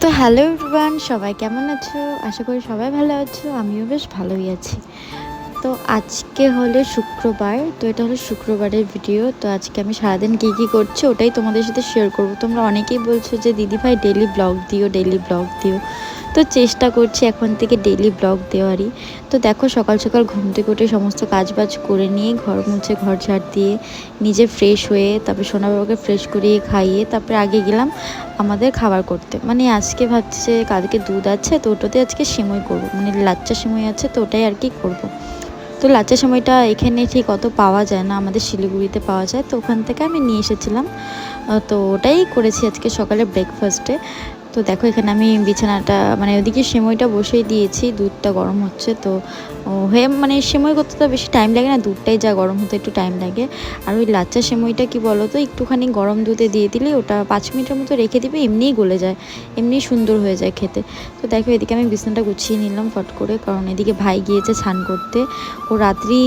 তো hello everyone, সবাই কেমন আছো? আশা করি সবাই ভালো আছো। আমিও বেশ ভালোই আছি। তো আজকে হলো শুক্রবার, তো এটা হলো শুক্রবারের ভিডিও। তো আজকে আমি সারাদিন কী করছি ওটাই তোমাদের সাথে শেয়ার করব। তোমরা অনেকেই বলছো যে দিদিভাই ডেইলি ব্লগ দিও, ডেইলি ব্লগ দিও। তো চেষ্টা করছি এখন থেকে ডেইলি ব্লগ দেওয়ারই। তো দেখো, সকাল সকাল ঘুম থেকে উঠে সমস্ত কাজবাজ করে নিয়ে, ঘর মুছে, ঘর ঝাড় দিয়ে, নিজে ফ্রেশ হয়ে, তারপরে সোনা বাবাকে ফ্রেশ করিয়ে খাইয়ে তারপরে আগে গেলাম আমাদের খাবার করতে। মানে আজকে ভাবছে কালকে দুধ আছে, তো ওটাতে আজকে সিমই করবো, মানে লাচ্চা সিমই আছে, তো ওটাই আর কি করবো। তো লাচ্চা সিমইটা এখানে ঠিক অত পাওয়া যায় না, আমাদের শিলিগুড়িতে পাওয়া যায়, তো ওখান থেকে আমি নিয়ে এসেছিলাম। তো ওটাই করেছি আজকে সকালে ব্রেকফাস্টে। তো দেখো, এখানে আমি বিছানাটা মানে ওদিকে সিমইটা বসিয়ে দিয়েছি, দুধটা গরম হচ্ছে। তো হয়ে মানে সিমই করতে তো বেশি টাইম লাগে না, দুধটাই যা গরম হতে একটু টাইম লাগে। আর ওই লাচ্চা সিমইটা কি বলো তো, একটুখানি গরম দুধে দিয়ে দিলে ওটা 5 মিনিটের মতো রেখে দিবে, এমনিই গলে যায়, এমনিই সুন্দর হয়ে যায় খেতে। তো দেখো, এদিকে আমি বিছানাটা গুছিয়ে নিলাম ফট করে, কারণ এদিকে ভাই গিয়েছে স্নান করতে। ও রাত্রি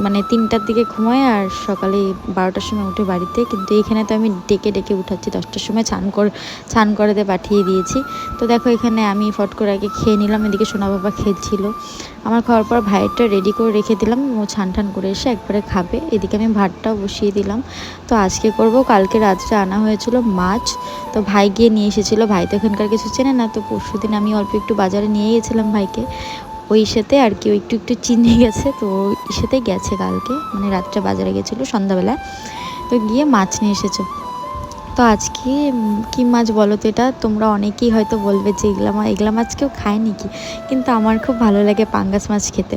মানে 3টার দিকে ঘুমায় আর সকালে 12টার সময় উঠে বাড়িতে। কিন্তু এখানে তো আমি ডেকে ডেকে উঠাচ্ছি, 10টার সময় স্নান করাতে পাঠিয়ে দিয়েছি। তো দেখো, এখানে আমি ফট করে আগে খেয়ে নিলাম, এদিকে সোনা বাবা খেয়েছিল। আমার খাওয়ার পর ভাইয়েরটা রেডি করে রেখে দিলাম, ও ছান করে এসে একবারে খাবে। এদিকে আমি ভাতটাও বসিয়ে দিলাম। তো আজকে করব, কালকে রাত্রে আনা হয়েছিল মাছ, তো ভাই গিয়ে নিয়ে এসেছিলো। ভাই তো এখানকার কিছু চেনে না, তো পরশুদিন আমি অল্প একটু বাজারে নিয়ে গেছিলাম ভাইকে, ওই সাথে আর কি, ও একটু একটু চিনে গেছে, তো ওই সাথে গেছে কালকে, মানে রাত্রে বাজারে গেছিলো সন্ধ্যাবেলা, তো গিয়ে মাছ নিয়ে এসেছে। তো আজকে কী মাছ বলো তো, এটা তোমরা অনেকেই হয়তো বলবে যে এগুলা মাছ কেউ খায় নাকি, কিন্তু আমার খুব ভালো লাগে পাঙ্গাস মাছ খেতে।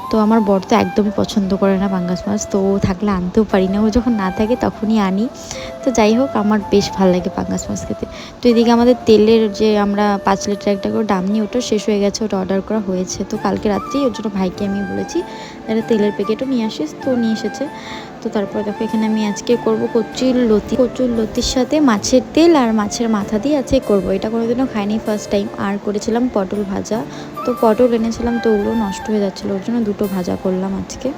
তো আমার বর তো একদমই পছন্দ করে না পাঙ্গাস মাছ, তো ও থাকলে আনতেও পারি না, ও যখন না থাকে তখনই আনি। তো যাই হোক, আমার বেশ ভালো লাগে পাঙ্গাস মাছ খেতে। তো এদিকে আমাদের তেলের যে আমরা 5 লিটার একটা করে দাম নিই, ওটা শেষ হয়ে গেছে, ওটা অর্ডার করা হয়েছে। তো কালকে রাত্রেই ওর জন্য ভাইকে আমি বলেছি একটা তেলের প্যাকেটও নিয়ে আসিস, তো নিয়ে এসেছে। তো তারপর দেখো, এখানে আমি আজকে করব কচুর লতির সাথে মাছের তেল আর মাছের মাথা দিয়ে আজকে করব। এটা কোনোদিনও খাইনি, ফার্স্ট টাইম। আর করেছিলাম পটল ভাজা। তো পটল এনেছিলাম, তো ওগুলো নষ্ট হয়ে যাচ্ছিলো, ওর জন্য দুটো ভাজা করলাম আজকে।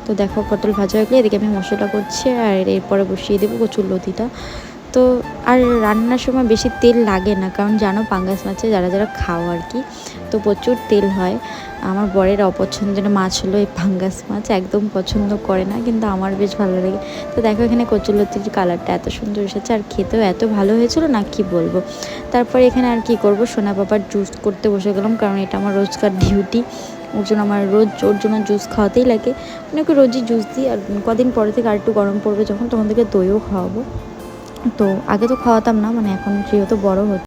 তো দেখো, পটল ভাজা হয়ে গেলে এদিকে আমি মশলা করছি, আর এরপরে বসিয়ে দেবো কচুর লতিটা। তো আর রান্নার সময় বেশি তেল লাগে না, কারণ জানো পাঙ্গাস মাছে যারা যারা খাও আর কি, তো প্রচুর তেল হয়। আমার বরের অপছন্দের মাছ হলো এই পাঙ্গাস মাছ, একদম পছন্দ করে না, কিন্তু আমার বেশ ভালো লাগে। তো দেখো, এখানে কচুরলতির কালারটা এত সুন্দর এসেছে, আর খেতেও এত ভালো হয়েছিল না, কি বলবো। তারপরে এখানে আর কি করব, সোনা বাবার জুস করতে বসে গেলাম, কারণ এটা আমার রোজকার ডিউটি। ওর জন্য আমার ওর জন্য জুস খাওয়াতেই লাগে, মানে ওকে রোজই জুস দিই। আর কদিন পরে থেকে আর একটু গরম পড়বে যখন, তখন থেকে দইও খাওয়াবো। তো আগে তো খাওয়াতাম না, মানে এখন যেহেতু বড় হচ্ছে।